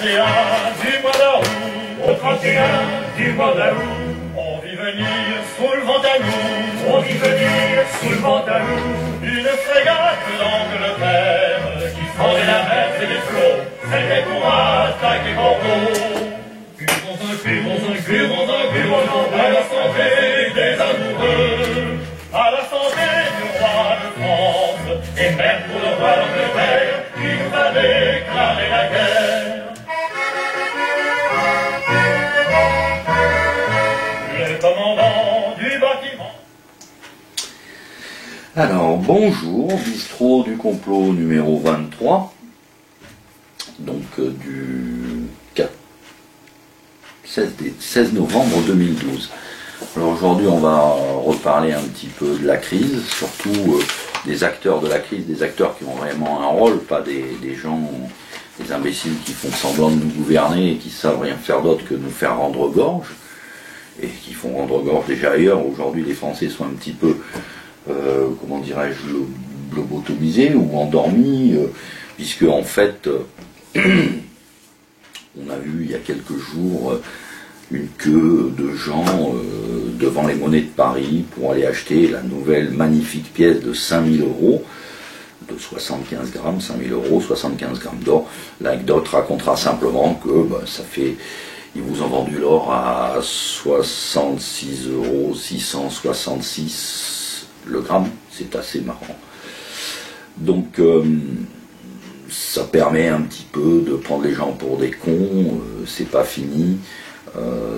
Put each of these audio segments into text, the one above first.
31 du mois d'août, au 31 du mois d'août, on vit venir sous le vent à nous, on vit venir sous le vent à nous, une frégate d'Angleterre qui fendait la mer et les flots, c'était pour attaquer Bordeaux. Buvons à la santé des amoureux, à la santé du roi de France, et même pour le roi d'Angleterre, qui nous a déclaré la guerre. Le commandant du bâtiment. Alors, bonjour, bistrot du complot numéro 23, donc du 16 novembre 2012. Alors aujourd'hui, on va reparler un petit peu de la crise, surtout des acteurs de la crise, des acteurs qui ont vraiment un rôle, pas des gens, des imbéciles qui font semblant de nous gouverner et qui savent rien faire d'autre que nous faire rendre gorge, et qui font rendre gorge déjà ailleurs. Aujourd'hui, les Français sont un petit peu, comment dirais-je, lobotomisés ou endormis, puisque en fait, on a vu il y a quelques jours une queue de gens devant les monnaies de Paris pour aller acheter la nouvelle magnifique pièce de 5000 euros, de 75 grammes, 5000 euros, 75 grammes d'or. L'anecdote racontera simplement que ça fait, ils vous ont vendu l'or à 66 euros, 666 le gramme, c'est assez marrant. Donc, ça permet un petit peu de prendre les gens pour des cons, c'est pas fini,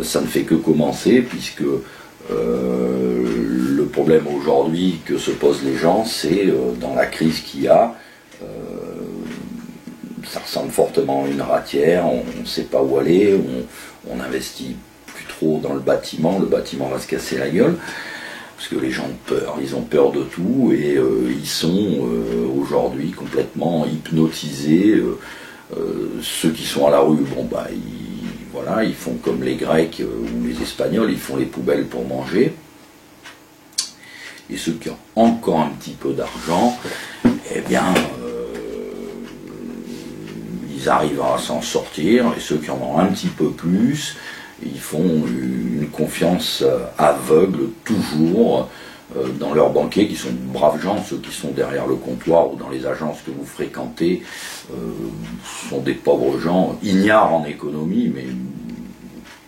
ça ne fait que commencer, puisque le problème aujourd'hui que se posent les gens, c'est dans la crise qu'il y a, ça ressemble fortement à une ratière, on ne sait pas où aller, on n'investit plus trop dans le bâtiment va se casser la gueule. Parce que les gens ont peur, ils ont peur de tout, et ils sont aujourd'hui complètement hypnotisés. Ceux qui sont à la rue, ils font comme les Grecs ou les Espagnols, ils font les poubelles pour manger. Et ceux qui ont encore un petit peu d'argent, eh bien, ils arrivent à s'en sortir, et ceux qui en ont un petit peu plus, ils font une confiance aveugle toujours dans leurs banquiers, qui sont de braves gens. Ceux qui sont derrière le comptoir ou dans les agences que vous fréquentez sont des pauvres gens, ignares en économie, mais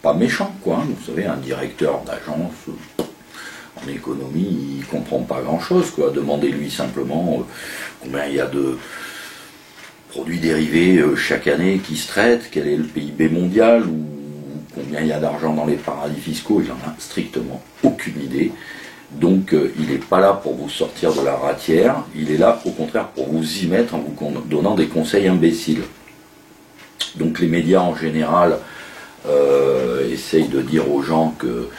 pas méchants, quoi. Vous savez, un directeur d'agence en économie, il ne comprend pas grand-chose, quoi. Demandez-lui simplement combien il y a de produits dérivés chaque année qui se traitent, quel est le PIB mondial, ou combien il y a d'argent dans les paradis fiscaux, il n'en a strictement aucune idée. Donc il n'est pas là pour vous sortir de la ratière, il est là au contraire pour vous y mettre en vous donnant des conseils imbéciles. Donc les médias en général essayent de dire aux gens que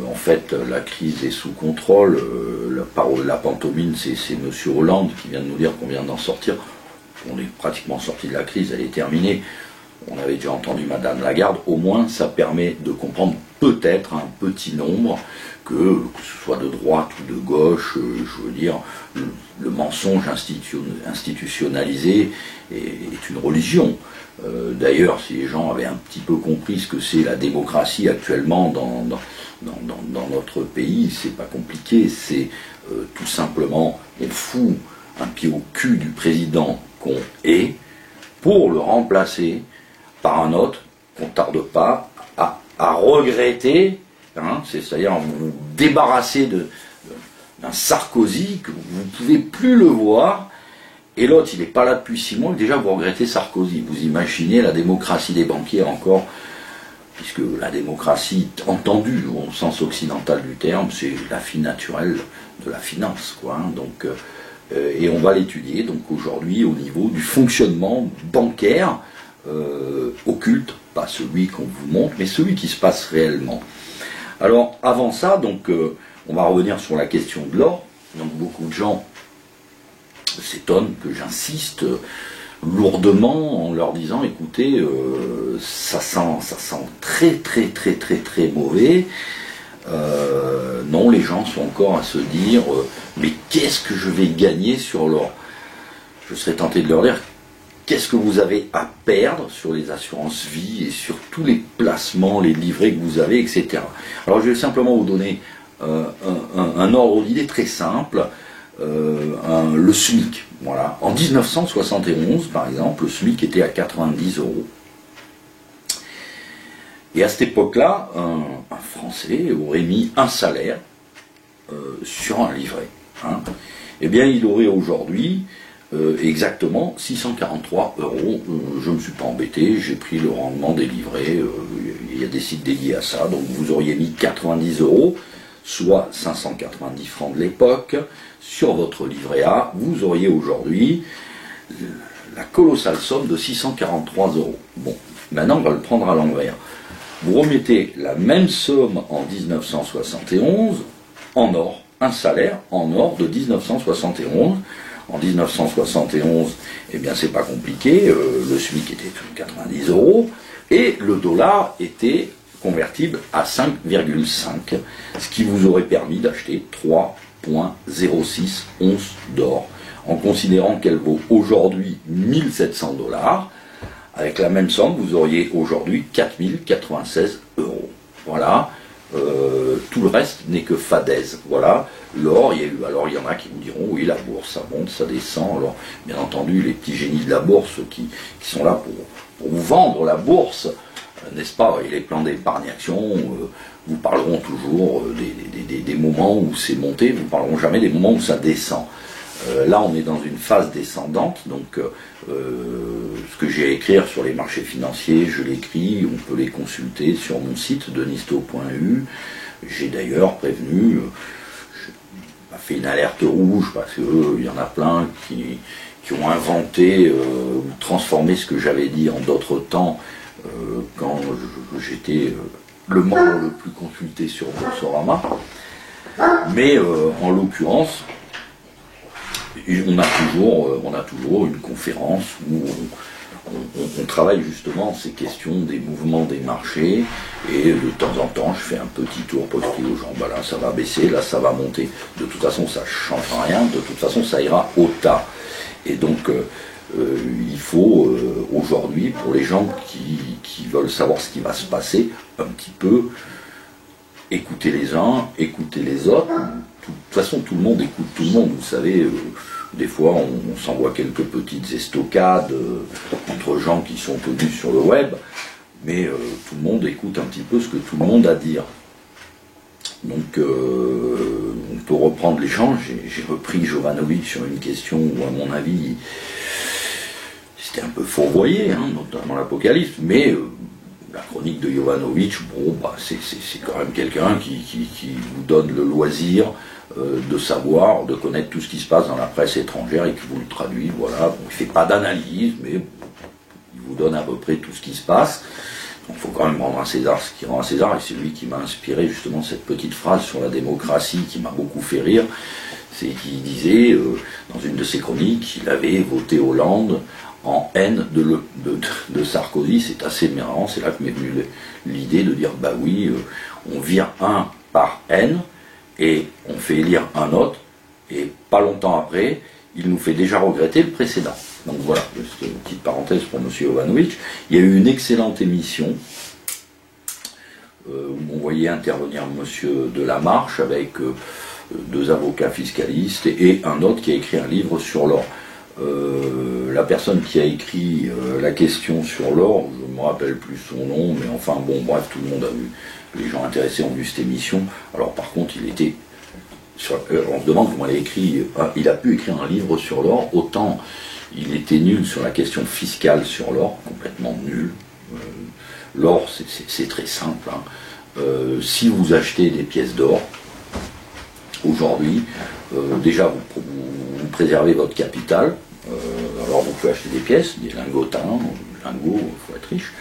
en fait la crise est sous contrôle. La parole de la pantomime, c'est M. Hollande qui vient de nous dire qu'on vient d'en sortir. On est pratiquement sorti de la crise, elle est terminée. On avait déjà entendu Madame Lagarde. Au moins ça permet de comprendre peut-être un petit nombre que ce soit de droite ou de gauche, je veux dire, le mensonge institutionnalisé est une religion. D'ailleurs, si les gens avaient un petit peu compris ce que c'est la démocratie actuellement dans notre pays, c'est pas compliqué, c'est tout simplement, on fout un pied au cul du président qu'on est pour le remplacer par un autre qu'on ne tarde pas à regretter, hein, c'est-à-dire vous débarrasser d'un Sarkozy que vous ne pouvez plus le voir, et l'autre il n'est pas là depuis 6 mois, déjà vous regrettez Sarkozy. Vous imaginez la démocratie des banquiers encore, puisque la démocratie entendue au sens occidental du terme, c'est la fille naturelle de la finance, quoi, hein, donc, et on va l'étudier donc aujourd'hui au niveau du fonctionnement bancaire occulte, pas celui qu'on vous montre, mais celui qui se passe réellement. Alors avant ça, donc, on va revenir sur la question de l'or. Donc beaucoup de gens s'étonnent que j'insiste lourdement en leur disant écoutez, ça sent très très très très très mauvais. Non, les gens sont encore à se dire mais qu'est-ce que je vais gagner sur l'or? Je serais tenté de leur dire qu'est-ce que vous avez à perdre sur les assurances vie et sur tous les placements, les livrets que vous avez, etc. Alors je vais simplement vous donner un ordre d'idée très simple, le SMIC. Voilà. En 1971, par exemple, le SMIC était à 90 €. Et à cette époque-là, un Français aurait mis un salaire sur un livret. Hein. Eh bien, il aurait aujourd'hui exactement 643 €. Je ne me suis pas embêté, j'ai pris le rendement des livrets. Il y a des sites dédiés à ça. Donc vous auriez mis 90 €, soit 590 francs de l'époque, sur votre livret A. Vous auriez aujourd'hui la colossale somme de 643 €. Bon, maintenant on va le prendre à l'envers. Vous remettez la même somme en 1971 en or, un salaire en or de 1971. En 1971, eh bien c'est pas compliqué, le SMIC était de 90 € et le dollar était convertible à 5,5, ce qui vous aurait permis d'acheter 3,06 onces d'or, en considérant qu'elle vaut aujourd'hui 1700 $. Avec la même somme, vous auriez aujourd'hui 4096 €. Voilà. Tout le reste n'est que fadaise. Voilà. L'or, alors il y en a qui vous diront, oui, la bourse, ça monte, ça descend. Alors, bien entendu, les petits génies de la bourse qui sont là pour vous vendre la bourse, n'est-ce pas, et les plans d'épargne action, vous parleront toujours des moments où c'est monté, vous parleront jamais des moments où ça descend. Là, on est dans une phase descendante, donc ce que j'ai à écrire sur les marchés financiers, je l'écris, on peut les consulter sur mon site denisto.eu. J'ai d'ailleurs prévenu, j'ai fait une alerte rouge parce qu'il y en a plein qui ont inventé ou transformé ce que j'avais dit en d'autres temps quand j'étais le membre le plus consulté sur Boursorama. Mais en l'occurrence, on a toujours une conférence où on travaille justement ces questions des mouvements des marchés, et de temps en temps je fais un petit tour pour expliquer aux gens, bah là ça va baisser, là ça va monter, de toute façon ça ne change rien, de toute façon ça ira au tas. Et donc il faut aujourd'hui, pour les gens qui veulent savoir ce qui va se passer, un petit peu écouter les uns, écouter les autres. De toute façon, tout le monde écoute tout le monde. Vous savez, des fois, on s'envoie quelques petites estocades entre gens qui sont connus sur le web, mais tout le monde écoute un petit peu ce que tout le monde a à dire. Donc, on peut reprendre l'échange. J'ai repris Jovanovic sur une question où, à mon avis, c'était un peu fourvoyé, hein, notamment l'Apocalypse, mais la chronique de Jovanovic, bon, bah, c'est quand même quelqu'un qui vous donne le loisir de savoir, de connaître tout ce qui se passe dans la presse étrangère et qui vous le traduit. Voilà. Bon, il ne fait pas d'analyse, mais il vous donne à peu près tout ce qui se passe. Donc il faut quand même rendre à César ce qui rend à César, et c'est lui qui m'a inspiré justement cette petite phrase sur la démocratie qui m'a beaucoup fait rire. C'est qu'il disait, dans une de ses chroniques, qu'il avait voté Hollande en haine de Sarkozy. C'est assez marrant, c'est là que m'est venue l'idée de dire, bah oui, on vire un par haine, et on fait élire un autre, et pas longtemps après, il nous fait déjà regretter le précédent. Donc voilà, juste une petite parenthèse pour M. Jovanovic. Il y a eu une excellente émission où on voyait intervenir M. Delamarche avec deux avocats fiscalistes et un autre qui a écrit un livre sur l'or. La personne qui a écrit la question sur l'or, je ne me rappelle plus son nom, mais enfin bon, bref, tout le monde a vu, les gens intéressés ont vu cette émission. Alors par contre, il était, on se demande comment il a pu écrire un livre sur l'or, autant il était nul sur la question fiscale sur l'or, complètement nul. L'or, c'est très simple, hein. Si vous achetez des pièces d'or, aujourd'hui, déjà vous préservez votre capital. Alors vous pouvez acheter des pièces, des lingotins, lingots, il faut être riche,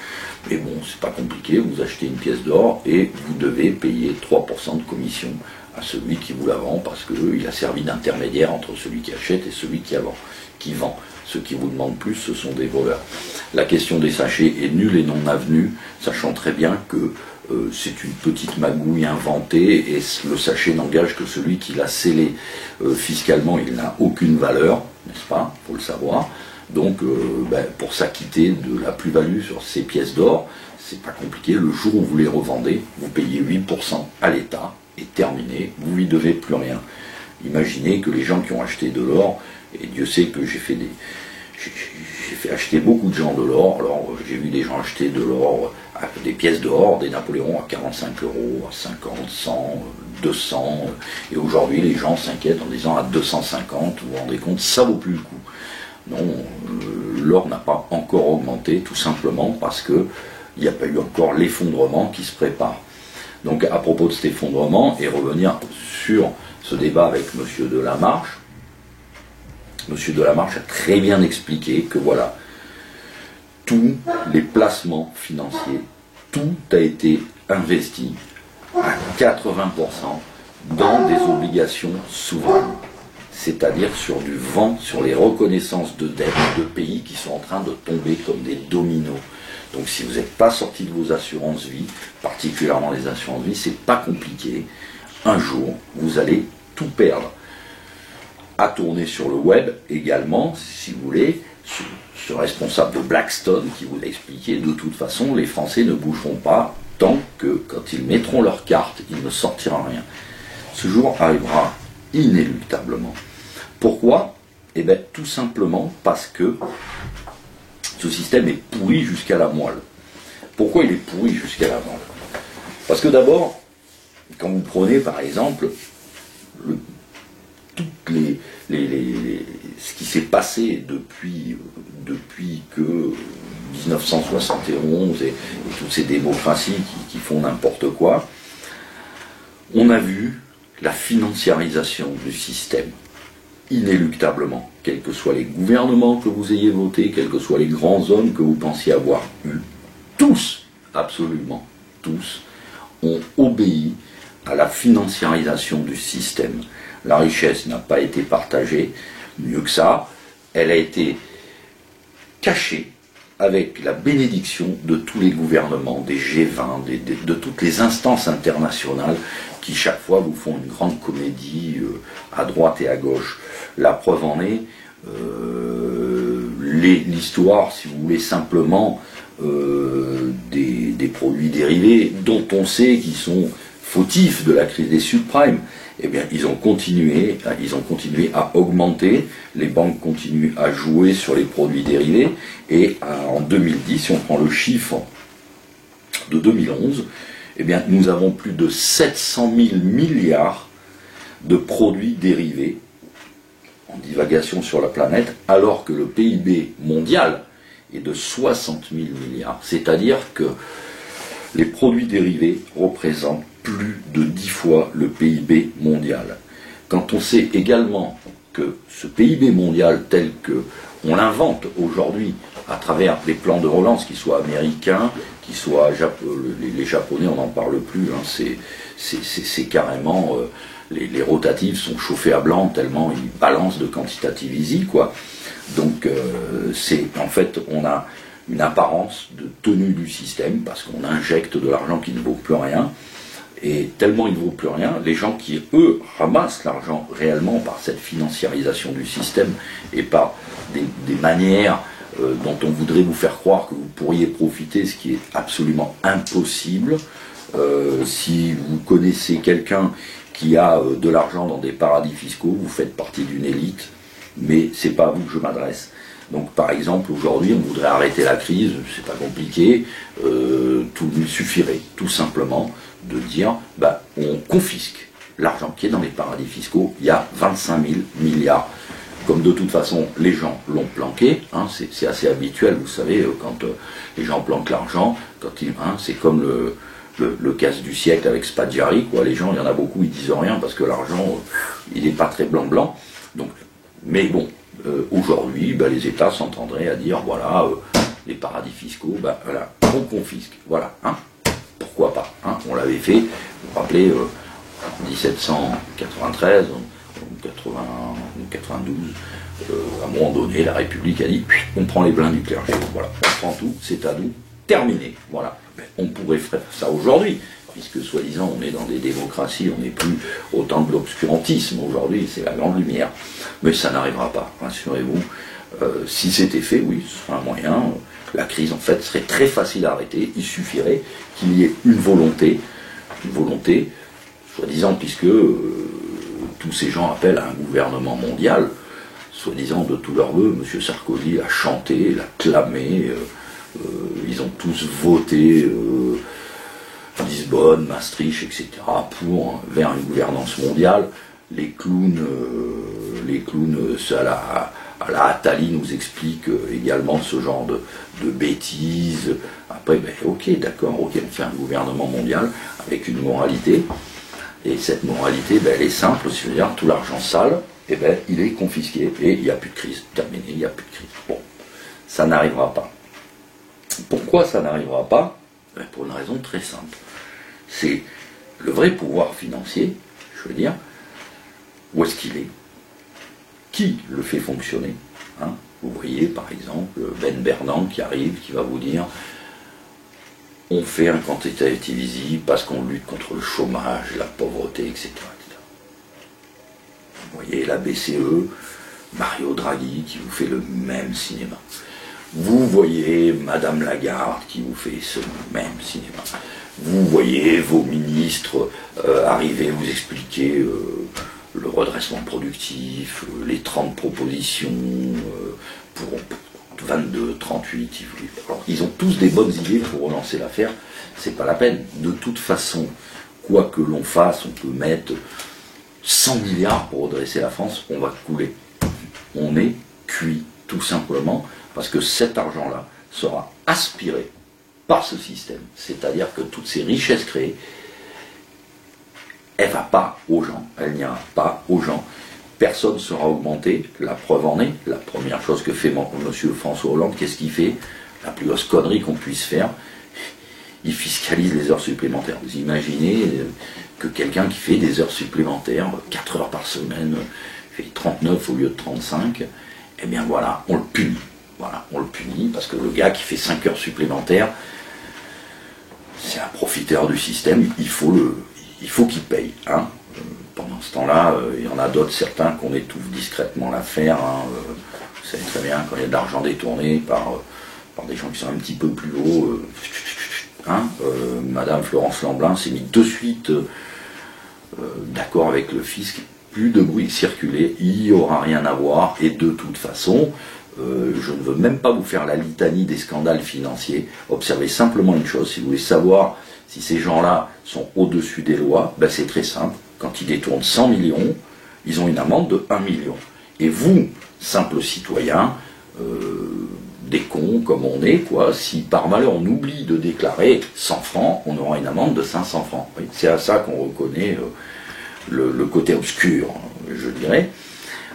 mais bon, c'est pas compliqué, vous achetez une pièce d'or et vous devez payer 3% de commission à celui qui vous la vend, parce qu'il a servi d'intermédiaire entre celui qui achète et celui qui vend. Ceux qui vous demandent plus, ce sont des voleurs. La question des sachets est nulle et non avenue, sachant très bien que c'est une petite magouille inventée, et le sachet n'engage que celui qui l'a scellé. Fiscalement, il n'a aucune valeur, n'est-ce pas, il faut le savoir. Donc, pour s'acquitter de la plus-value sur ces pièces d'or, c'est pas compliqué. Le jour où vous les revendez, vous payez 8% à l'État, et terminé, vous lui devez plus rien. Imaginez que les gens qui ont acheté de l'or, et Dieu sait que j'ai fait acheter beaucoup de gens de l'or. Alors j'ai vu des gens acheter de l'or, des pièces d'or, des Napoléons à 45 euros, à 50, 100, 200, et aujourd'hui les gens s'inquiètent en disant à 250, vous vous rendez compte, ça vaut plus le coup. Non, l'or n'a pas encore augmenté, tout simplement parce que il n'y a pas eu encore l'effondrement qui se prépare. Donc à propos de cet effondrement, et revenir sur ce débat avec M. Delamarche, M. Delamarche a très bien expliqué que voilà, tous les placements financiers, tout a été investi à 80% dans des obligations souveraines, c'est-à-dire sur du vent, sur les reconnaissances de dettes de pays qui sont en train de tomber comme des dominos. Donc si vous n'êtes pas sorti de vos assurances vie, particulièrement les assurances vie, c'est pas compliqué. Un jour, vous allez tout perdre. À tourner sur le web également, si vous voulez, ce responsable de Blackstone qui vous a expliqué, de toute façon, les Français ne bougeront pas tant que, quand ils mettront leurs cartes, il ne sortira rien. Ce jour arrivera inéluctablement. Pourquoi ? Eh bien, tout simplement parce que ce système est pourri jusqu'à la moelle. Pourquoi il est pourri jusqu'à la moelle ? Parce que d'abord, quand vous prenez par exemple ce qui s'est passé depuis que 1971 et toutes ces démocraties qui font n'importe quoi, on a vu la financiarisation du système, inéluctablement, quels que soient les gouvernements que vous ayez votés, quels que soient les grands hommes que vous pensiez avoir eus, tous, absolument tous, ont obéi à la financiarisation du système. La richesse n'a pas été partagée, mieux que ça, elle a été cachée avec la bénédiction de tous les gouvernements, des G20, de toutes les instances internationales qui chaque fois vous font une grande comédie à droite et à gauche. La preuve en est l'histoire, si vous voulez, simplement des produits dérivés dont on sait qu'ils sont fautifs de la crise des subprimes. Eh bien, ils ont continué à augmenter, les banques continuent à jouer sur les produits dérivés, et en 2010, si on prend le chiffre de 2011, eh bien, nous avons plus de 700 000 milliards de produits dérivés en divagation sur la planète, alors que le PIB mondial est de 60 000 milliards. C'est-à-dire que les produits dérivés représentent plus de 10 fois le PIB mondial. Quand on sait également que ce PIB mondial tel que on l'invente aujourd'hui à travers les plans de relance, qu'ils soient américains, qu'ils soient les Japonais, on n'en parle plus, hein, c'est carrément les rotatifs sont chauffés à blanc tellement ils balancent de quantitative easy, quoi. Donc en fait on a une apparence de tenue du système parce qu'on injecte de l'argent qui ne vaut plus rien. Et tellement il ne vaut plus rien, les gens qui, eux, ramassent l'argent réellement par cette financiarisation du système et par des manières dont on voudrait vous faire croire que vous pourriez profiter, ce qui est absolument impossible. Si vous connaissez quelqu'un qui a de l'argent dans des paradis fiscaux, vous faites partie d'une élite, mais c'est pas à vous que je m'adresse. Donc par exemple, aujourd'hui, on voudrait arrêter la crise, c'est pas compliqué, il suffirait tout simplement de dire, on confisque l'argent qui est dans les paradis fiscaux, il y a 25 000 milliards. Comme de toute façon, les gens l'ont planqué, hein, c'est assez habituel, vous savez, quand les gens planquent l'argent, c'est comme le casse du siècle avec Spadjari, quoi. Les gens, il y en a beaucoup, ils disent rien parce que l'argent, il n'est pas très blanc-blanc. Donc, mais bon, aujourd'hui, les États s'entendraient à dire, voilà, les paradis fiscaux, voilà, on confisque, voilà, hein. Pourquoi pas, hein, on l'avait fait, vous vous rappelez, en 1793, en 92, à un moment donné, la République a dit, on prend les blins du clergé, voilà, on prend tout, c'est à nous, terminé, voilà. On pourrait faire ça aujourd'hui, puisque soi-disant on est dans des démocraties, on n'est plus au temps de l'obscurantisme, aujourd'hui c'est la grande lumière, mais ça n'arrivera pas, rassurez-vous. Si c'était fait, oui, ce serait un moyen. La crise, en fait, serait très facile à arrêter. Il suffirait qu'il y ait une volonté, soi-disant, puisque tous ces gens appellent à un gouvernement mondial, soi-disant de tous leurs voeux. M. Sarkozy l'a chanté, l'a clamé, ils ont tous voté Lisbonne, Maastricht, etc., vers une gouvernance mondiale. Les clowns, à la Attali nous expliquent également ce genre de bêtises. Après, ok, d'accord, ok, on fait un gouvernement mondial avec une moralité. Et cette moralité, elle est simple, c'est-à-dire tout l'argent sale, il est confisqué et il n'y a plus de crise. Terminé, il n'y a plus de crise. Bon, ça n'arrivera pas. Pourquoi ça n'arrivera pas? Pour une raison très simple. C'est le vrai pouvoir financier, je veux dire, où est-ce qu'il est? Qui le fait fonctionner? Vous voyez, par exemple, Ben Bernanke qui arrive, qui va vous dire on fait un quantitative easy parce qu'on lutte contre le chômage, la pauvreté, etc. Vous voyez la BCE, Mario Draghi qui vous fait le même cinéma. Vous voyez Madame Lagarde qui vous fait ce même cinéma. Vous voyez vos ministres arriver vous expliquer le redressement productif, les 30 propositions pour 22, 38. Alors, ils ont tous des bonnes idées pour relancer l'affaire. C'est pas la peine. De toute façon, quoi que l'on fasse, on peut mettre 100 milliards pour redresser la France, on va couler. On est cuit, tout simplement, parce que cet argent-là sera aspiré par ce système. C'est-à-dire que toutes ces richesses créées, elle ne va pas aux gens, elle n'ira pas aux gens. Personne ne sera augmenté, la preuve en est. La première chose que fait M. François Hollande, qu'est-ce qu'il fait? La plus grosse connerie qu'on puisse faire, il fiscalise les heures supplémentaires. Vous imaginez que quelqu'un qui fait des heures supplémentaires, 4 heures par semaine, fait 39 au lieu de 35, eh bien voilà, on le punit. Voilà, on le punit parce que le gars qui fait 5 heures supplémentaires, c'est un profiteur du système, il faut qu'il paye. Pendant ce temps-là, il y en a d'autres, certains qu'on étouffe discrètement l'affaire. Vous savez très bien, quand il y a de l'argent détourné par des gens qui sont un petit peu plus hauts, Madame Florence Lamblin s'est mis de suite d'accord avec le fisc, plus de bruit circulé, il n'y aura rien à voir, et de toute façon, je ne veux même pas vous faire la litanie des scandales financiers. Observez simplement une chose, si vous voulez savoir si ces gens-là sont au-dessus des lois, c'est très simple. Quand ils détournent 100 millions, ils ont une amende de 1 million. Et vous, simples citoyens, des cons comme on est, si par malheur on oublie de déclarer 100 francs, on aura une amende de 500 francs. Oui, c'est à ça qu'on reconnaît le côté obscur, je dirais.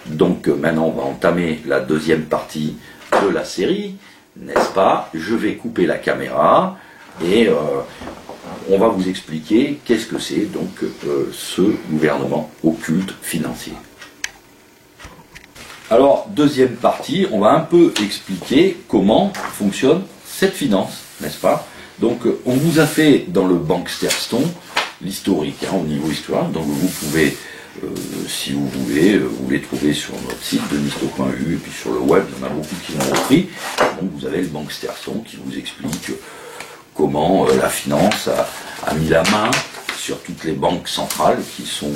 Donc maintenant on va entamer la deuxième partie de la série, n'est-ce pas? Je vais couper la caméra et on va vous expliquer qu'est-ce que c'est donc ce gouvernement occulte financier. Alors, deuxième partie, on va un peu expliquer comment fonctionne cette finance, n'est-ce pas? Donc, on vous a fait dans le Banksterson l'historique, au niveau histoire, donc vous pouvez, si vous voulez, vous les trouver sur notre site denisto.eu et puis sur le web, il y en a beaucoup qui l'ont repris. Donc, vous avez le Banksterson qui vous explique comment la finance a mis la main sur toutes les banques centrales qui sont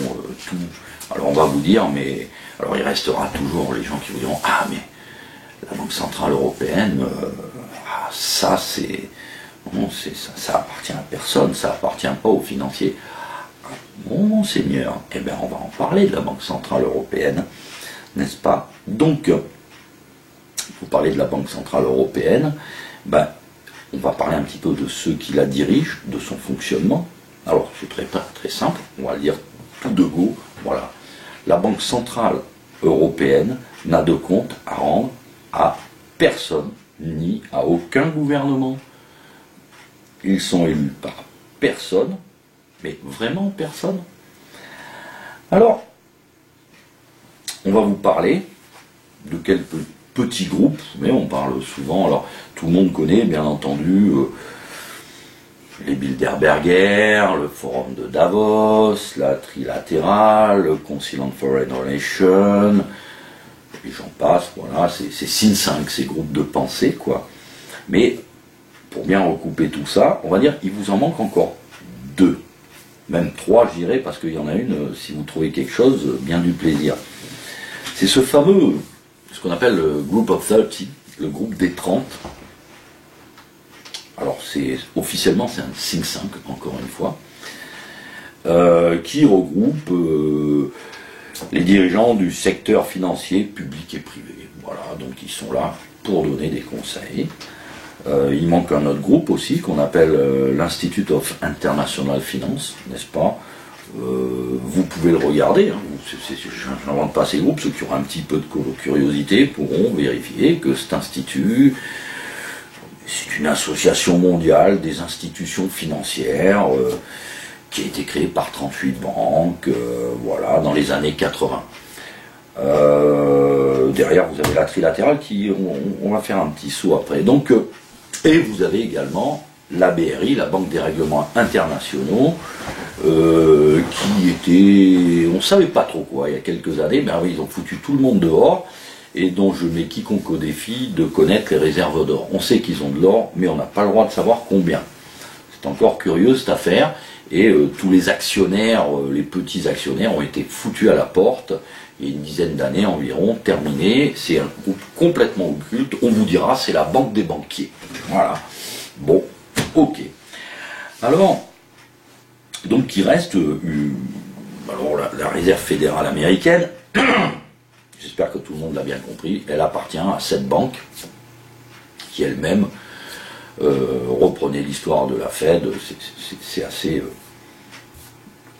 tout. Alors on va vous dire, mais alors il restera toujours les gens qui vous diront mais la Banque Centrale Européenne, ça c'est non, ça appartient à personne, ça appartient pas aux financiers. Bon monseigneur, on va en parler de la Banque Centrale Européenne, n'est-ce pas? Donc, vous parlez de la Banque Centrale Européenne, on va parler un petit peu de ceux qui la dirigent, de son fonctionnement. Alors, c'est très simple, on va le dire tout de go, voilà. La Banque Centrale Européenne n'a de compte à rendre à personne, ni à aucun gouvernement. Ils sont élus par personne, mais vraiment personne. Alors, on va vous parler de quelques petits groupes, mais on parle souvent, alors tout le monde connaît bien entendu les Bilderberger, le Forum de Davos, la Trilatérale, le Council on Foreign Relations, et j'en passe, voilà, c'est think 5, ces groupes de pensée, quoi. Mais, pour bien recouper tout ça, on va dire qu'il vous en manque encore 2, même 3, je dirais, parce qu'il y en a une, si vous trouvez quelque chose, bien du plaisir. C'est ce fameux, ce qu'on appelle le Group of 30, le groupe des 30. Alors, officiellement, c'est un think 5, encore une fois, qui regroupe les dirigeants du secteur financier public et privé. Voilà, donc ils sont là pour donner des conseils. Il manque un autre groupe aussi qu'on appelle l'Institute of International Finance, n'est-ce pas? Vous pouvez le regarder, hein. Je n'invente pas ces groupes, ceux qui auront un petit peu de curiosité pourront vérifier que cet institut, c'est une association mondiale des institutions financières qui a été créée par 38 banques, voilà, dans les années 80. Derrière, vous avez la trilatérale qui, on va faire un petit saut après. Donc, et vous avez également la BRI, la Banque des règlements internationaux, qui était, on ne savait pas trop quoi, il y a quelques années, ben oui, ils ont foutu tout le monde dehors, et dont je mets quiconque au défi de connaître les réserves d'or. On sait qu'ils ont de l'or, mais on n'a pas le droit de savoir combien. C'est encore curieux cette affaire, et tous les actionnaires, les petits actionnaires ont été foutus à la porte, il y a une dizaine d'années environ, terminé, c'est un groupe complètement occulte, on vous dira c'est la banque des banquiers. Voilà. Bon, ok. Alors, donc il reste alors la réserve fédérale américaine, j'espère que tout le monde l'a bien compris, elle appartient à cette banque qui elle-même reprenait l'histoire de la Fed, c'est assez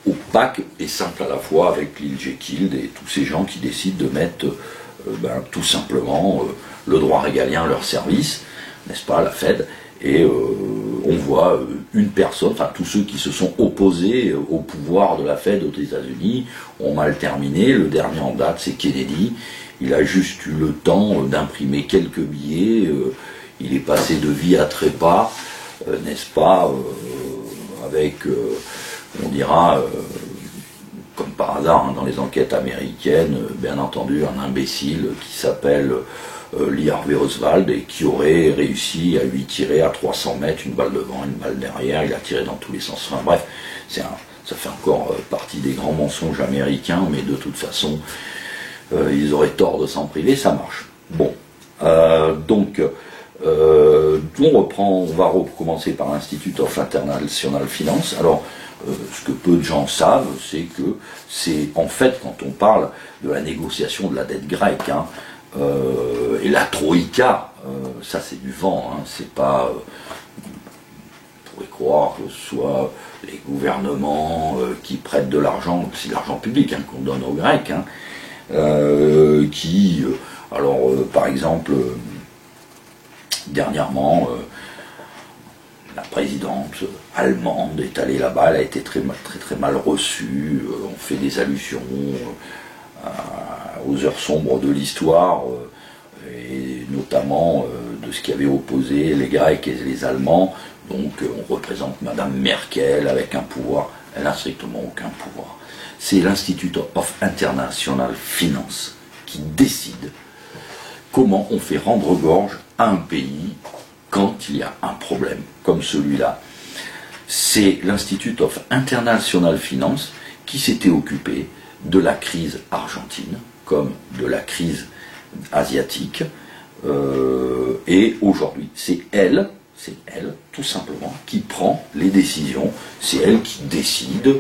opaque et simple à la fois avec Lil Jekyll et tous ces gens qui décident de mettre tout simplement le droit régalien à leur service, n'est-ce pas, la Fed, et on voit une personne, enfin tous ceux qui se sont opposés au pouvoir de la Fed aux États-Unis ont mal terminé. Le dernier en date, c'est Kennedy. Il a juste eu le temps d'imprimer quelques billets. Il est passé de vie à trépas, n'est-ce pas, avec, on dira, comme par hasard, hein, dans les enquêtes américaines, bien entendu, un imbécile qui s'appelle Lee Harvey Oswald et qui aurait réussi à lui tirer à 300 mètres, une balle devant, une balle derrière, il a tiré dans tous les sens. Enfin bref, ça fait encore partie des grands mensonges américains, mais de toute façon, ils auraient tort de s'en priver, ça marche. Bon, donc, on va recommencer par l'Institute of International Finance. Alors, ce que peu de gens savent, c'est que c'est en fait, quand on parle de la négociation de la dette grecque, hein, et la troïka, ça c'est du vent, hein, c'est pas, on pourrait croire que ce soit les gouvernements qui prêtent de l'argent, c'est de l'argent public hein, qu'on donne aux Grecs, hein, par exemple, dernièrement, la présidente allemande est allée là-bas, elle a été très mal reçue, on fait des allusions aux heures sombres de l'histoire, et notamment de ce qui avait opposé les Grecs et les Allemands. Donc on représente Madame Merkel avec un pouvoir, elle n'a strictement aucun pouvoir. C'est l'Institute of International Finance qui décide comment on fait rendre gorge à un pays quand il y a un problème comme celui-là. C'est l'Institute of International Finance qui s'était occupé de la crise argentine comme de la crise asiatique, et aujourd'hui c'est elle tout simplement qui prend les décisions, c'est elle qui décide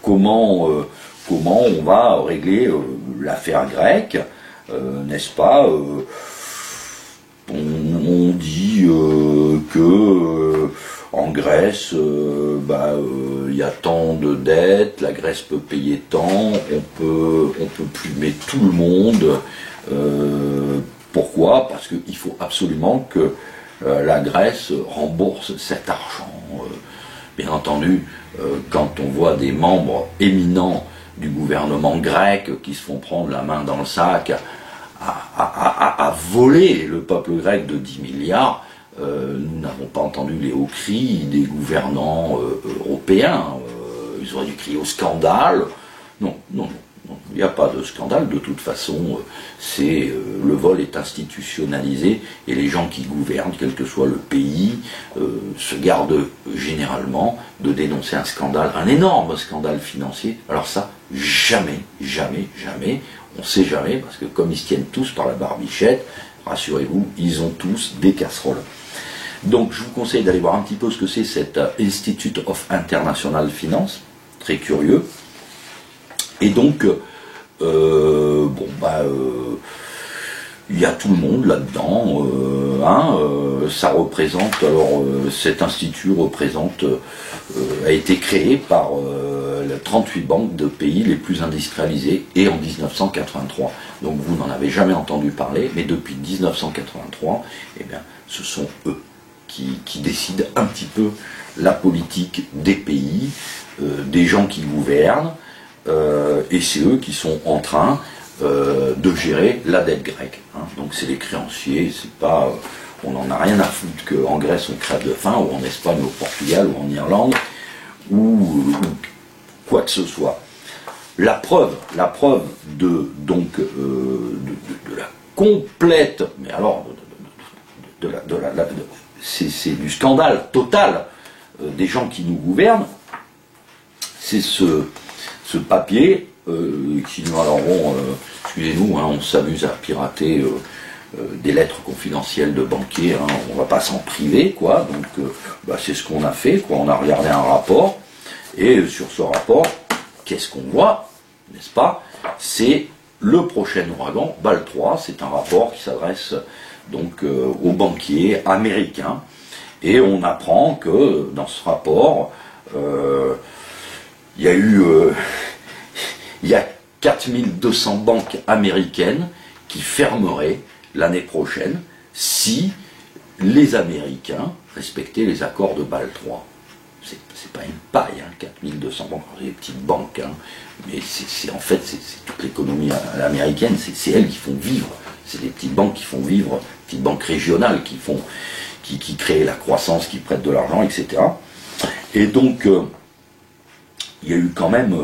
comment on va régler l'affaire grecque, n'est-ce pas, on dit que en Grèce, il y a tant de dettes, la Grèce peut payer tant, on peut plumer tout le monde. Pourquoi? Parce qu'il faut absolument que la Grèce rembourse cet argent. Bien entendu, quand on voit des membres éminents du gouvernement grec qui se font prendre la main dans le sac à voler le peuple grec de 10 milliards, nous n'avons pas entendu les hauts cris des gouvernants européens. Ils auraient dû crier au scandale. Non, Donc, il n'y a pas de scandale, de toute façon, le vol est institutionnalisé et les gens qui gouvernent, quel que soit le pays, se gardent généralement de dénoncer un scandale, un énorme scandale financier. Alors ça, jamais, jamais, jamais, on ne sait jamais, parce que comme ils se tiennent tous par la barbichette, rassurez-vous, ils ont tous des casseroles. Donc je vous conseille d'aller voir un petit peu ce que c'est cet Institute of International Finance, très curieux. Et donc, il y a tout le monde là-dedans. Ça représente, alors cet institut représente, a été créé par les 38 banques de pays les plus industrialisés et en 1983. Donc vous n'en avez jamais entendu parler, mais depuis 1983, eh bien, ce sont eux qui décident un petit peu la politique des pays, des gens qui gouvernent. Et c'est eux qui sont en train de gérer la dette grecque. Donc c'est les créanciers, c'est pas, on n'en a rien à foutre qu'en Grèce on crève de faim, ou en Espagne, ou au Portugal, ou en Irlande, ou quoi que ce soit. La preuve de la complète, mais alors c'est du scandale total des gens qui nous gouvernent, c'est ce papier qui nous, alors bon, excusez-nous, on s'amuse à pirater des lettres confidentielles de banquiers, on ne va pas s'en priver, quoi. Donc c'est ce qu'on a fait, quoi. On a regardé un rapport, et sur ce rapport, qu'est-ce qu'on voit, n'est-ce pas? C'est le prochain ouragan, BAL 3, c'est un rapport qui s'adresse donc aux banquiers américains, et on apprend que dans ce rapport, il y a 4200 banques américaines qui fermeraient l'année prochaine si les Américains respectaient les accords de BAL 3. C'est pas une paille, 4200 banques, des petites banques, mais en fait c'est toute l'économie américaine, c'est elles qui font vivre, c'est des petites banques qui font vivre, petites banques régionales qui créent la croissance, qui prêtent de l'argent, etc. Et donc il y a eu quand même,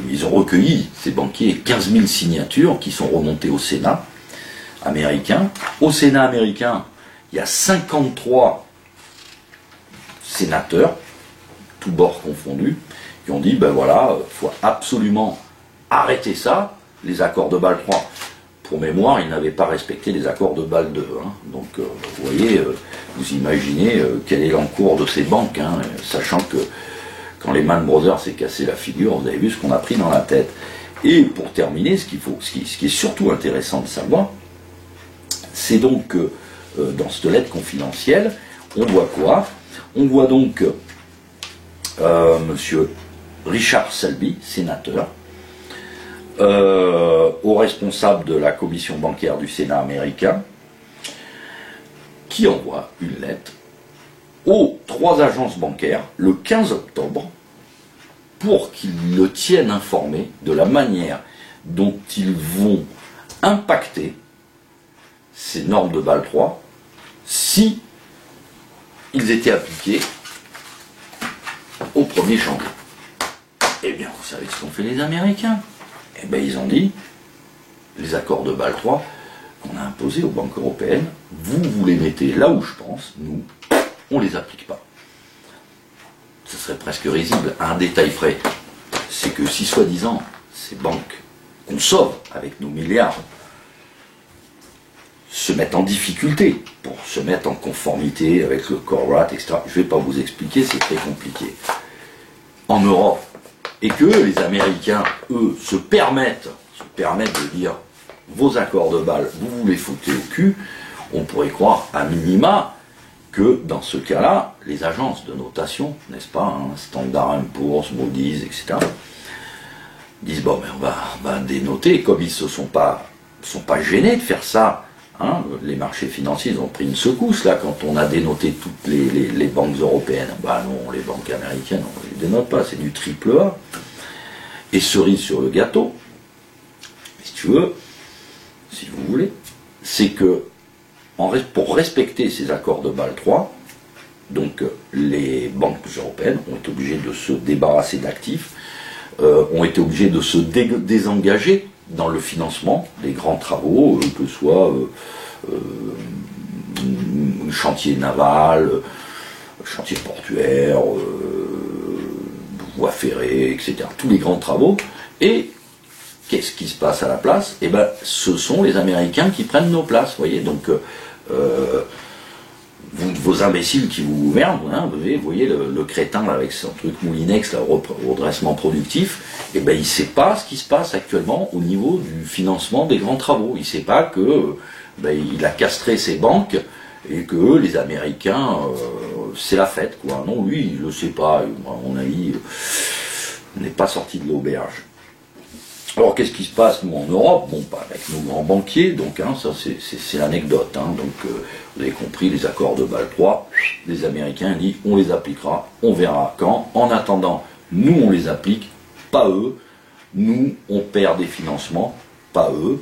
ils ont recueilli, ces banquiers, 15 000 signatures qui sont remontées au Sénat américain. Au Sénat américain, il y a 53 sénateurs, tous bords confondus, qui ont dit, ben voilà, il faut absolument arrêter ça, les accords de BAL 3. Pour mémoire, ils n'avaient pas respecté les accords de BAL 2. Donc, vous voyez, vous imaginez quel est l'encours de ces banques, sachant que quand Lehman Brothers s'est cassé la figure, vous avez vu ce qu'on a pris dans la tête. Et pour terminer, ce qui est surtout intéressant de savoir, c'est donc que dans cette lettre confidentielle, on voit quoi? On voit donc monsieur Richard Selby, sénateur, au responsable de la commission bancaire du Sénat américain, qui envoie une lettre aux 3 agences bancaires le 15 octobre pour qu'ils le tiennent informé de la manière dont ils vont impacter ces normes de BAL 3 si ils étaient appliqués au 1er janvier. Eh bien, vous savez ce qu'ont fait les Américains? Eh bien, ils ont dit, les accords de BAL 3 qu'on a imposés aux banques européennes, vous les mettez là où je pense, nous, on ne les applique pas. Ce serait presque risible. Un détail frais, c'est que si soi-disant ces banques qu'on sauve avec nos milliards se mettent en difficulté pour se mettre en conformité avec le CORRAT, etc., je ne vais pas vous expliquer, c'est très compliqué, en Europe, et que les Américains, eux, se permettent de dire vos accords de BAL, vous les foutez au cul, on pourrait croire à minima que dans ce cas-là, les agences de notation, n'est-ce pas, Standard & Poor's, Moody's, etc., disent bon, mais on va dénoter, comme ils ne sont pas gênés de faire ça. Les marchés financiers, ils ont pris une secousse là quand on a dénoté toutes les banques européennes. Bah non, les banques américaines, on ne les dénote pas, c'est du triple A. Et cerise sur le gâteau, si tu veux, si vous voulez, c'est que pour respecter ces accords de BAL 3, donc les banques européennes ont été obligées de se débarrasser d'actifs ont été obligés de se désengager dans le financement des grands travaux, que ce soit chantier naval, chantier portuaire, voies ferrées, etc. Tous les grands travaux. Et qu'est-ce qui se passe à la place? Eh ben, ce sont les Américains qui prennent nos places, voyez. Donc, vos imbéciles qui vous gouvernent, hein, vous voyez le crétin là, avec son truc Moulinex, là, redressement productif, eh ben, il ne sait pas ce qui se passe actuellement au niveau du financement des grands travaux. Il ne sait pas que il a castré ses banques et que les Américains, c'est la fête, quoi. Non, lui, il ne le sait pas. À mon avis, on n'est pas sorti de l'auberge. Alors, qu'est-ce qui se passe, nous, en Europe? Bon, pas avec nos grands banquiers, donc, hein, ça, c'est l'anecdote. Hein, donc, vous avez compris, les accords de Bâle III, les Américains disent, on les appliquera, on verra quand. En attendant, nous, on les applique, pas eux. Nous, on perd des financements, pas eux.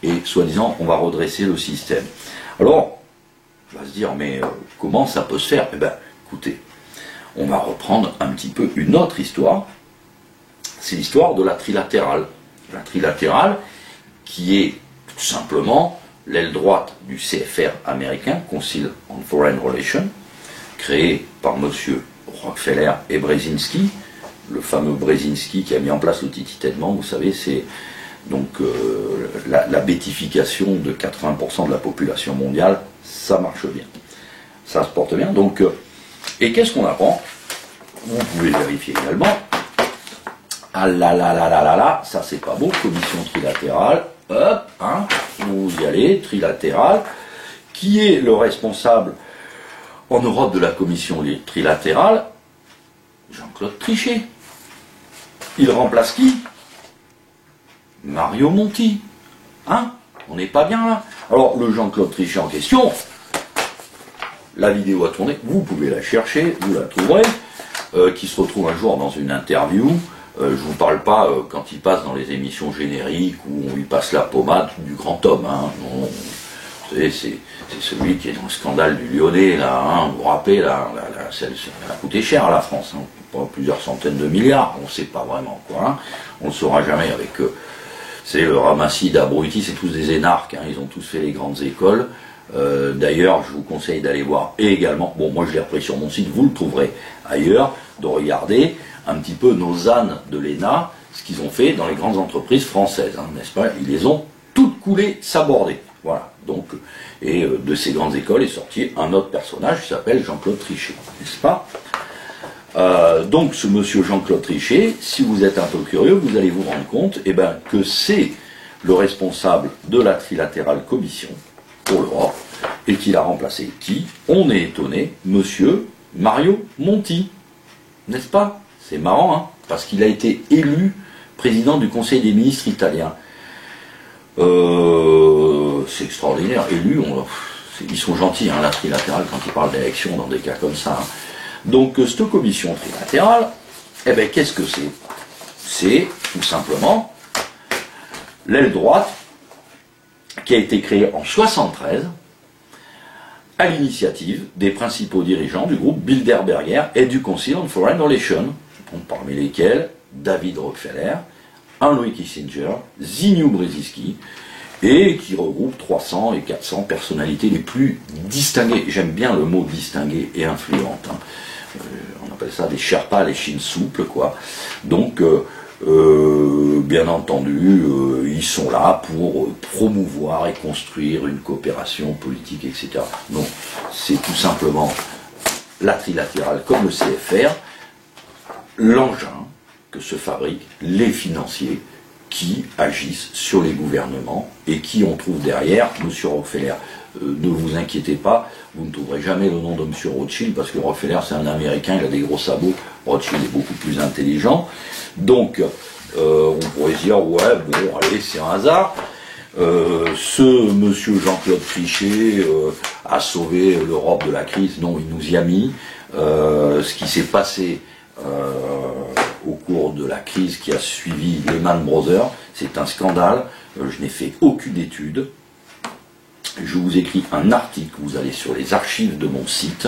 Et, soi-disant, on va redresser le système. Alors, on va se dire, mais comment ça peut se faire? Eh bien, écoutez, on va reprendre un petit peu une autre histoire. C'est l'histoire de la trilatérale. La trilatérale, qui est tout simplement l'aile droite du CFR américain, Council on Foreign Relations, créé par M. Rockefeller et Brzezinski, le fameux Brzezinski qui a mis en place le tititanement, vous savez, c'est donc la bétification de 80% de la population mondiale, ça marche bien. Ça se porte bien. Donc, et qu'est-ce qu'on apprend? Vous pouvez vérifier également. Ah là là là là là là, ça c'est pas beau, commission trilatérale, hop, hein, vous y allez, trilatérale. Qui est le responsable en Europe de la commission trilatérale? Jean-Claude Trichet. Il remplace qui? Mario Monti. Hein? On n'est pas bien là. Alors, le Jean-Claude Trichet en question, la vidéo a tourné, vous pouvez la chercher, vous la trouverez, qui se retrouve un jour dans une interview. Je ne vous parle pas quand il passe dans les émissions génériques où on lui passe la pommade du grand homme. Hein. Non, vous savez, c'est celui qui est dans le scandale du Lyonnais, là, hein, vous vous rappelez, là, ça a coûté cher à la France, hein, pas plusieurs centaines de milliards, on ne sait pas vraiment quoi. Hein. On ne le saura jamais avec c'est le ramassis d'abrutis, c'est tous des énarques, hein, ils ont tous fait les grandes écoles. D'ailleurs, je vous conseille d'aller voir, et également, bon, moi je l'ai repris sur mon site, vous le trouverez ailleurs, de regarder un petit peu nos ânes de l'ENA, ce qu'ils ont fait dans les grandes entreprises françaises, hein, n'est-ce pas? Ils les ont toutes coulées, sabordées. Voilà. Donc, et de ces grandes écoles est sorti un autre personnage qui s'appelle Jean-Claude Trichet, n'est-ce pas? Donc, ce monsieur Jean-Claude Trichet, si vous êtes un peu curieux, vous allez vous rendre compte que c'est le responsable de la trilatérale commission pour l'Europe, et qu'il a remplacé qui? On est étonné, monsieur Mario Monti, n'est-ce pas? C'est marrant, hein, parce qu'il a été élu président du Conseil des ministres italien. C'est extraordinaire, élu, ils sont gentils, hein, la trilatérale, quand ils parlent d'élection dans des cas comme ça. Hein. Donc, cette commission trilatérale, eh bien, qu'est-ce que c'est? C'est tout simplement l'aile droite qui a été créée en 1973 à l'initiative des principaux dirigeants du groupe Bilderberger et du Council on Foreign Relations, parmi lesquels David Rockefeller, Henry Kissinger, Zbigniew Brzezinski, et qui regroupe 300 et 400 personnalités les plus distinguées. J'aime bien le mot distingué et influente. Hein. On appelle ça des Sherpas, les chines souples, quoi. Donc, bien entendu, ils sont là pour promouvoir et construire une coopération politique, etc. Non, c'est tout simplement la trilatérale comme le CFR, l'engin que se fabriquent les financiers qui agissent sur les gouvernements et qui on trouve derrière M. Rockefeller. Ne vous inquiétez pas, vous ne trouverez jamais le nom de M. Rothschild, parce que Rockefeller c'est un Américain, il a des gros sabots, Rothschild est beaucoup plus intelligent. Donc, on pourrait se dire, ouais, bon, allez, c'est un hasard. Ce M. Jean-Claude Trichet a sauvé l'Europe de la crise, non, il nous y a mis. Ce qui s'est passé au cours de la crise qui a suivi Lehman Brothers, c'est un scandale. Je n'ai fait aucune étude. Je vous écris un article, vous allez sur les archives de mon site,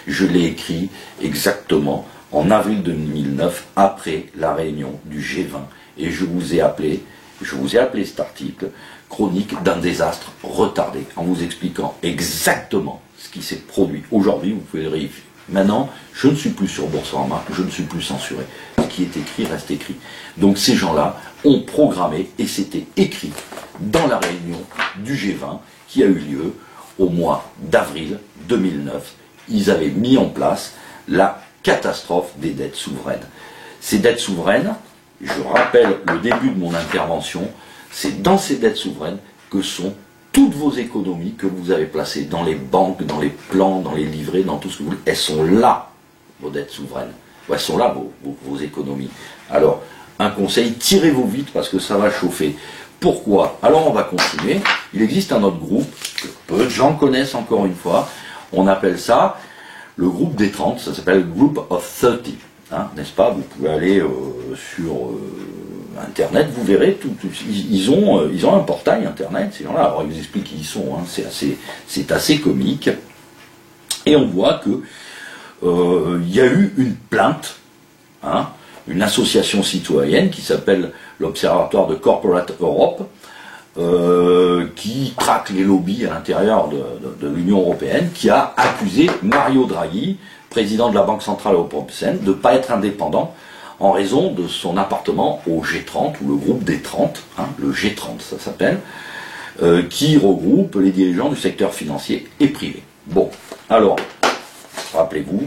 je l'ai écrit exactement en avril 2009, après la réunion du G20. Et je vous ai appelé cet article, chronique d'un désastre retardé, en vous expliquant exactement ce qui s'est produit. Aujourd'hui, vous pouvez le vérifier. Maintenant, je ne suis plus sur Boursorama, je ne suis plus censuré. Ce qui est écrit reste écrit. Donc ces gens-là ont programmé, et c'était écrit dans la réunion du G20 qui a eu lieu au mois d'avril 2009. Ils avaient mis en place la catastrophe des dettes souveraines. Ces dettes souveraines, je rappelle le début de mon intervention, c'est dans ces dettes souveraines que sont toutes vos économies que vous avez placées dans les banques, dans les plans, dans les livrets, dans tout ce que vous voulez. Elles sont là, vos dettes souveraines. Elles sont là, vos économies. Alors, un conseil, tirez-vous vite parce que ça va chauffer. Pourquoi? Alors on va continuer. Il existe un autre groupe, que peu de gens connaissent encore une fois. On appelle ça le groupe des 30, ça s'appelle Group of 30. Hein, n'est-ce pas? Vous pouvez aller sur Internet, vous verrez, ils ont un portail Internet, ces gens-là. Alors ils vous expliquent qui ils sont, hein, c'est assez comique. Et on voit que il y a eu une plainte, hein, une association citoyenne qui s'appelle l'Observatoire de Corporate Europe, qui traque les lobbies à l'intérieur de l'Union européenne, qui a accusé Mario Draghi, président de la Banque Centrale Européenne, de ne pas être indépendant en raison de son appartement au G30, ou le groupe des 30, hein, le G30 ça s'appelle, qui regroupe les dirigeants du secteur financier et privé. Bon, alors, rappelez-vous,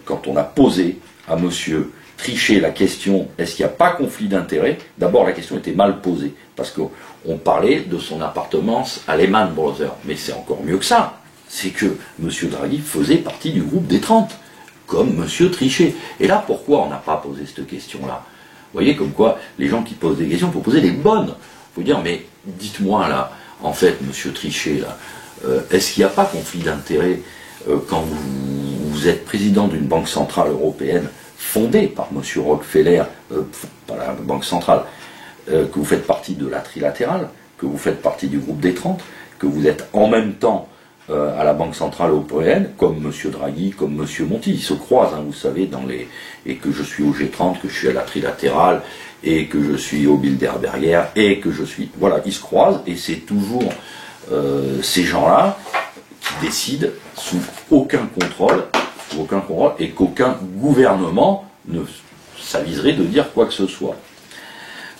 quand on a posé à monsieur Trichet la question, est-ce qu'il n'y a pas conflit d'intérêts? D'abord, la question était mal posée, parce qu'on parlait de son appartenance à Lehman Brothers. Mais c'est encore mieux que ça. C'est que M. Draghi faisait partie du groupe des 30, comme M. Trichet. Et là, pourquoi on n'a pas posé cette question-là? Vous voyez, comme quoi, les gens qui posent des questions, il faut poser les bonnes. Il faut dire, mais dites-moi là, en fait, M. Trichet, là, est-ce qu'il n'y a pas conflit d'intérêts quand vous êtes président d'une banque centrale européenne fondée par M. Rockefeller, par la Banque centrale, que vous faites partie de la trilatérale, que vous faites partie du groupe des 30, que vous êtes en même temps à la Banque centrale européenne, comme M. Draghi, comme M. Monti, ils se croisent, hein, vous savez, et que je suis au G30, que je suis à la trilatérale, et que je suis au Bilderberger, et que je suis... Voilà, ils se croisent, et c'est toujours ces gens-là qui décident sous aucun contrôle, et qu'aucun gouvernement ne s'aviserait de dire quoi que ce soit.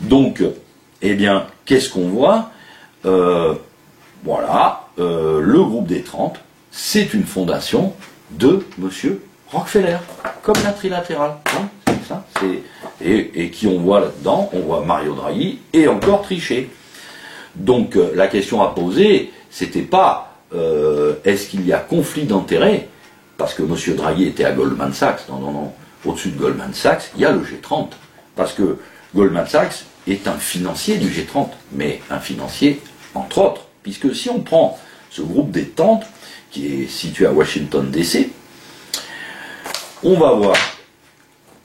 Donc, eh bien, qu'est-ce qu'on voit? Voilà, le groupe des 30, c'est une fondation de M. Rockefeller, comme la trilatérale. Hein, c'est ça, et qui on voit là-dedans? On voit Mario Draghi et encore Trichet. Donc, la question à poser, c'était pas est-ce qu'il y a conflit d'intérêts? Parce que M. Draghi était à Goldman Sachs. Non, non, non. Au-dessus de Goldman Sachs, il y a le G30. Parce que Goldman Sachs est un financier du G30, mais un financier entre autres. Puisque si on prend ce groupe des 30, qui est situé à Washington DC, on va voir,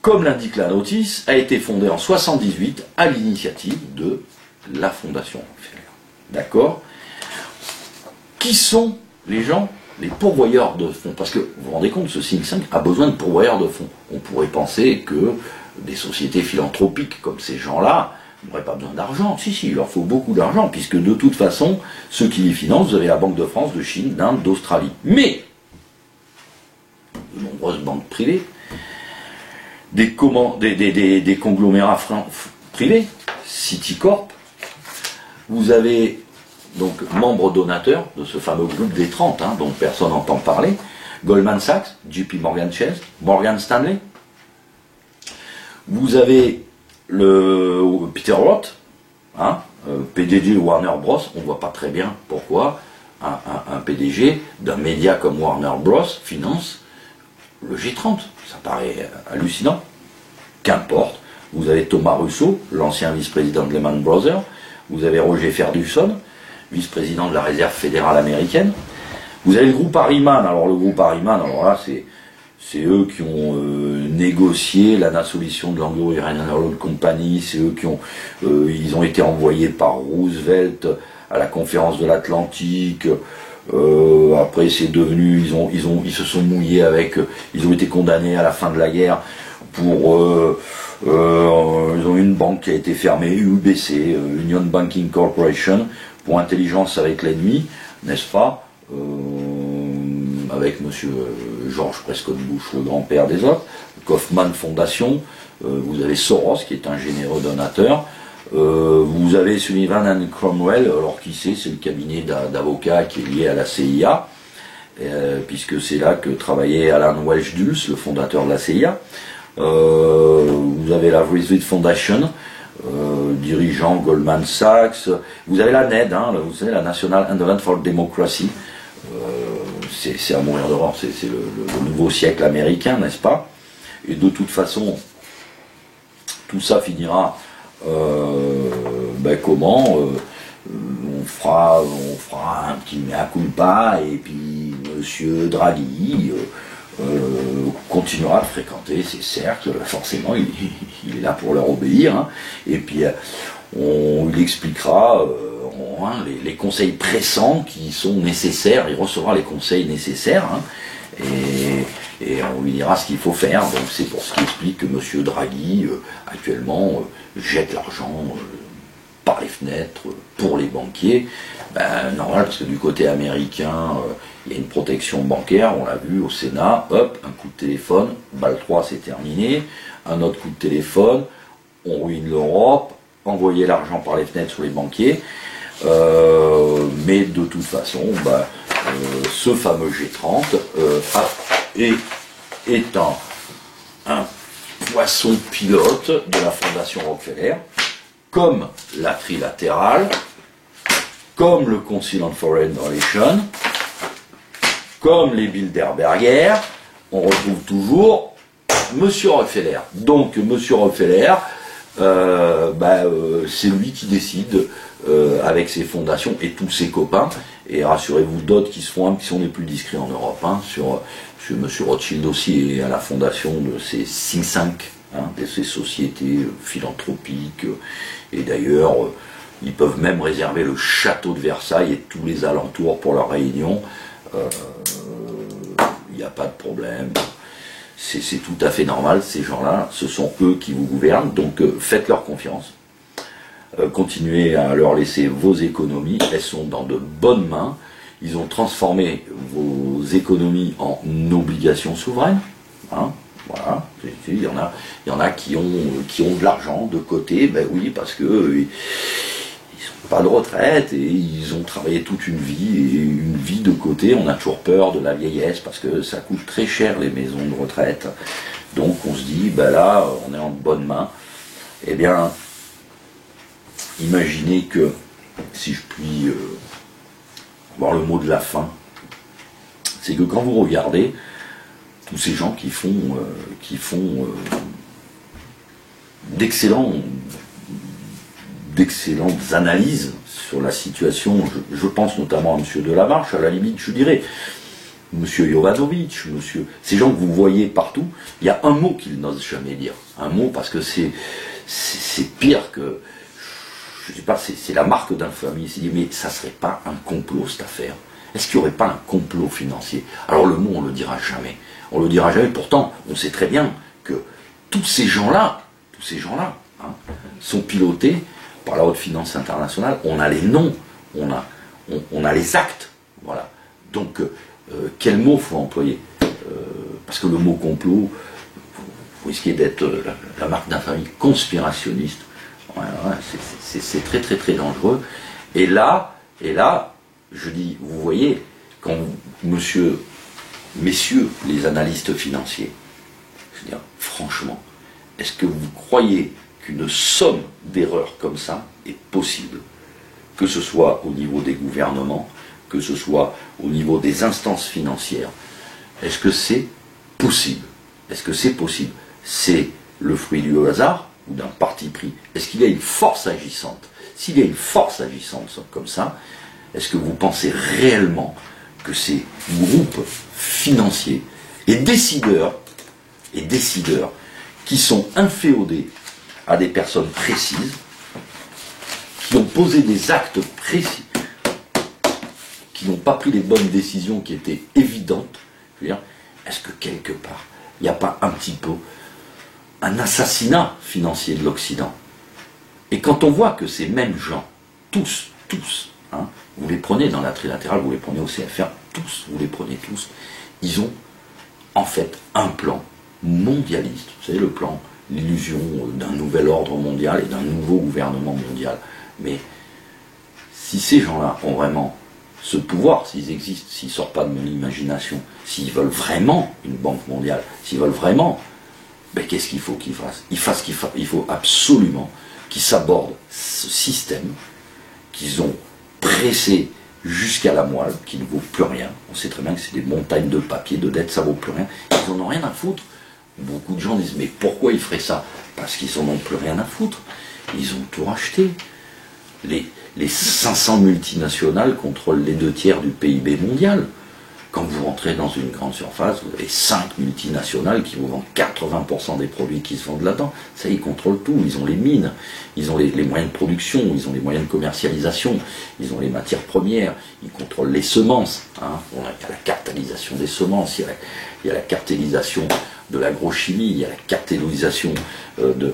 comme l'indique la notice, a été fondé en 78 à l'initiative de la Fondation Rockefeller. D'accord? Qui sont les gens, les pourvoyeurs de fonds? Parce que vous vous rendez compte, ce think tank a besoin de pourvoyeurs de fonds. On pourrait penser que des sociétés philanthropiques comme ces gens-là n'auraient pas besoin d'argent. Si, il leur faut beaucoup d'argent, puisque de toute façon, ceux qui les financent, vous avez la Banque de France, de Chine, d'Inde, d'Australie. Mais, de nombreuses banques privées, des conglomérats privés, Citicorp, vous avez donc membre donateur de ce fameux groupe des 30, hein, dont personne n'entend parler, Goldman Sachs, JP Morgan Chase, Morgan Stanley. Vous avez le Peter Roth, hein, PDG Warner Bros. On ne voit pas très bien pourquoi un PDG d'un média comme Warner Bros. Finance le G30. Ça paraît hallucinant. Qu'importe. Vous avez Thomas Russo, l'ancien vice-président de Lehman Brothers. Vous avez Roger Ferguson, vice-président de la Réserve fédérale américaine. Vous avez le groupe Harriman. Alors le groupe Harriman, alors là c'est eux qui ont négocié la dissolution de l'Anglo Iranian Oil Company, c'est eux qui ont ils ont été envoyés par Roosevelt à la conférence de l'Atlantique Après c'est devenu, ils se sont mouillés avec, ils ont été condamnés à la fin de la guerre pour, ils ont une banque qui a été fermée, UBC, Union Banking Corporation, pour intelligence avec l'ennemi, n'est-ce pas, avec monsieur George Prescott Bush, le grand-père des autres, Kaufman Foundation, vous avez Soros qui est un généreux donateur, vous avez Sullivan & Cromwell, alors qui c'est le cabinet d'avocats qui est lié à la CIA, puisque c'est là que travaillait Alan Welch Dulles, le fondateur de la CIA. Vous avez la Roosevelt Foundation, dirigeant Goldman Sachs, vous avez la NED, hein, vous savez, la National Endowment for Democracy, c'est à mourir de rire, c'est le nouveau siècle américain, n'est-ce pas? Et de toute façon, tout ça finira comment on fera un petit mea culpa et puis monsieur Draghi continuera de fréquenter ces cercles, forcément il est là pour leur obéir, hein, et puis on lui expliquera les conseils pressants qui sont nécessaires, il recevra les conseils nécessaires, hein, et on lui dira ce qu'il faut faire. Donc c'est pour ce qui explique que M. Draghi actuellement jette l'argent par les fenêtres pour les banquiers. Normal, parce que du côté américain il y a une protection bancaire, on l'a vu au Sénat, hop, un coup de téléphone, balle 3 c'est terminé, un autre coup de téléphone, on ruine l'Europe, envoyer l'argent par les fenêtres sur les banquiers, mais de toute façon, ce fameux G30 est un poisson pilote de la Fondation Rockefeller, comme la trilatérale, comme le Council on Foreign Relations, comme les Bilderberger, on retrouve toujours Monsieur Rockefeller. Donc Monsieur Rockefeller, c'est lui qui décide avec ses fondations et tous ses copains, et rassurez-vous d'autres qui sont les plus discrets en Europe, hein, sur Monsieur Rothschild aussi, et à la fondation de ces think tanks, hein, de ces sociétés philanthropiques, et d'ailleurs ils peuvent même réserver le château de Versailles et tous les alentours pour leurs réunions, il n'y a pas de problème. C'est tout à fait normal, ces gens-là, ce sont eux qui vous gouvernent, donc faites-leur confiance. Continuez à leur laisser vos économies, elles sont dans de bonnes mains. Ils ont transformé vos économies en obligations souveraines. Hein, voilà, il y en a qui ont de l'argent de côté, oui, parce que ils n'ont pas de retraite et ils ont travaillé toute une vie, et une vie de côté. On a toujours peur de la vieillesse parce que ça coûte très cher les maisons de retraite. Donc on se dit, là, on est en bonne main. Eh bien, imaginez que, si je puis avoir le mot de la fin, c'est que quand vous regardez tous ces gens qui font d'excellentes analyses sur la situation, je pense notamment à M. Delamarche, à la limite, je dirais, M. Jovanovic, ces gens que vous voyez partout, il y a un mot qu'ils n'osent jamais dire. Un mot, parce que c'est pire que, je sais pas, c'est la marque d'infamie. Il s'est dit, mais ça serait pas un complot cette affaire? Est-ce qu'il n'y aurait pas un complot financier? Alors le mot, on le dira jamais. On le dira jamais. Pourtant, on sait très bien que tous ces gens-là, hein, sont pilotés par la haute finance internationale. On a les noms, on a les actes. Voilà. Donc, quel mot faut employer? Parce que le mot complot, vous risquez d'être la marque d'infamie conspirationniste. C'est très très très dangereux. Et là, je dis, vous voyez, quand messieurs les analystes financiers, je veux dire, franchement, est-ce que vous croyez qu'une somme d'erreurs comme ça est possible? Que ce soit au niveau des gouvernements, que ce soit au niveau des instances financières, est-ce que c'est possible? Est-ce que c'est possible? C'est le fruit du hasard ou d'un parti pris? Est-ce qu'il y a une force agissante? S'il y a une force agissante comme ça, est-ce que vous pensez réellement que ces groupes financiers et décideurs qui sont inféodés à des personnes précises, qui ont posé des actes précis, qui n'ont pas pris les bonnes décisions qui étaient évidentes. Je veux dire, est-ce que quelque part, il n'y a pas un petit peu un assassinat financier de l'Occident? Et quand on voit que ces mêmes gens, tous, hein, vous les prenez dans la trilatérale, vous les prenez au CFR, tous, vous les prenez tous, ils ont en fait un plan mondialiste. Vous savez, le plan, l'illusion d'un nouvel ordre mondial et d'un nouveau gouvernement mondial. Mais si ces gens-là ont vraiment ce pouvoir, s'ils existent, s'ils ne sortent pas de mon imagination, s'ils veulent vraiment une banque mondiale, s'ils veulent vraiment, ben qu'est-ce qu'il faut qu'ils fassent? Il faut absolument qu'ils s'abordent ce système qu'ils ont pressé jusqu'à la moelle, qui ne vaut plus rien. On sait très bien que c'est des montagnes de papier, de dettes, ça ne vaut plus rien. Ils n'en ont rien à foutre. Beaucoup de gens disent, mais pourquoi ils feraient ça? Parce qu'ils n'en ont plus rien à foutre. Ils ont tout racheté. Les 500 multinationales contrôlent les 2/3 du PIB mondial. Quand vous rentrez dans une grande surface, vous avez 5 multinationales qui vous vendent 80% des produits qui se vendent là-dedans. Ça, ils contrôlent tout. Ils ont les mines, ils ont les moyens de production, ils ont les moyens de commercialisation, ils ont les matières premières, ils contrôlent les semences. Hein. Il y a la cartélisation des semences, il y a la cartélisation de l'agrochimie, il y a la cartélisation de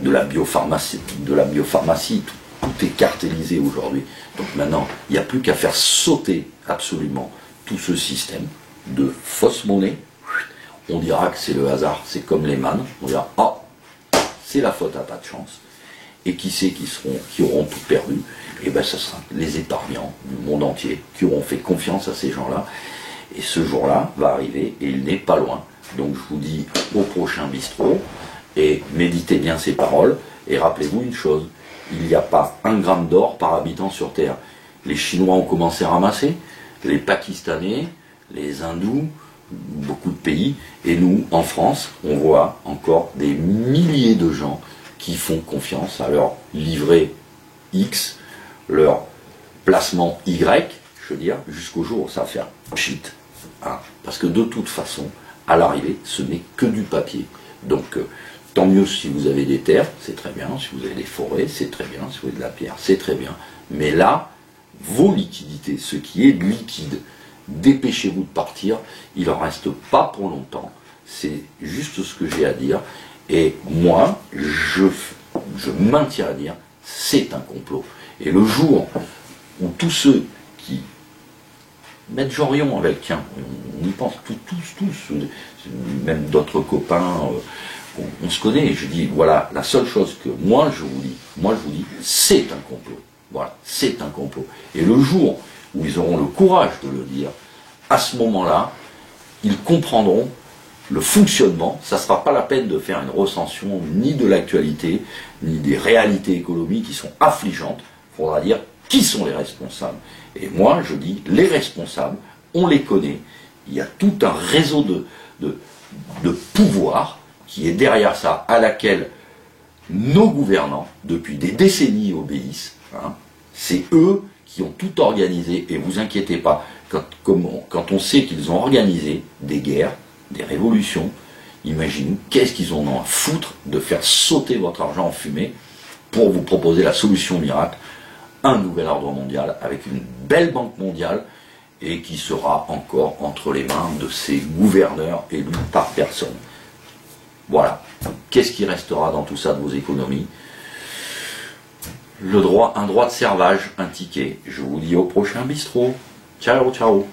la biopharmacie. Tout est cartélisé aujourd'hui. Donc maintenant, il n'y a plus qu'à faire sauter absolument tout ce système de fausse monnaie. On dira que c'est le hasard, c'est comme les mannes. On dira, ah, c'est la faute à pas de chance. Et qui c'est qui auront tout perdu? Et bien ce sera les épargnants du monde entier qui auront fait confiance à ces gens-là. Et ce jour-là va arriver et il n'est pas loin. Donc je vous dis au prochain bistrot, et méditez bien ces paroles, et rappelez-vous une chose, il n'y a pas 1 gramme d'or par habitant sur Terre. Les Chinois ont commencé à ramasser, les Pakistanais, les Hindous, beaucoup de pays, et nous, en France, on voit encore des milliers de gens qui font confiance à leur livret X, leur placement Y, je veux dire, jusqu'au jour où ça va faire shit. Hein, parce que de toute façon, à l'arrivée, ce n'est que du papier. Donc, tant mieux si vous avez des terres, c'est très bien. Si vous avez des forêts, c'est très bien. Si vous avez de la pierre, c'est très bien. Mais là, vos liquidités, ce qui est liquide, dépêchez-vous de partir. Il n'en reste pas pour longtemps. C'est juste ce que j'ai à dire. Et moi, je maintiens à dire, c'est un complot. Et le jour où tous ceux qui mettent Jorion avec, tiens, on y pense tous, même d'autres copains, on se connaît, et je dis, voilà, la seule chose que moi je vous dis, c'est un complot. Voilà, c'est un complot. Et le jour où ils auront le courage de le dire, à ce moment-là, ils comprendront le fonctionnement. Ça ne sera pas la peine de faire une recension ni de l'actualité, ni des réalités économiques qui sont affligeantes. Il faudra dire qui sont les responsables. Et moi, je dis, les responsables, on les connaît. Il y a tout un réseau de pouvoir qui est derrière ça, à laquelle nos gouvernants, depuis des décennies, obéissent. Hein. C'est eux qui ont tout organisé, et vous inquiétez pas, quand on sait qu'ils ont organisé des guerres, des révolutions, imaginez, qu'est-ce qu'ils en ont à foutre de faire sauter votre argent en fumée pour vous proposer la solution miracle, un nouvel ordre mondial, avec une belle banque mondiale, et qui sera encore entre les mains de ces gouverneurs élus par personne. Voilà. Qu'est-ce qui restera dans tout ça de vos économies? Un droit de servage, un ticket. Je vous dis au prochain bistrot. Ciao, ciao.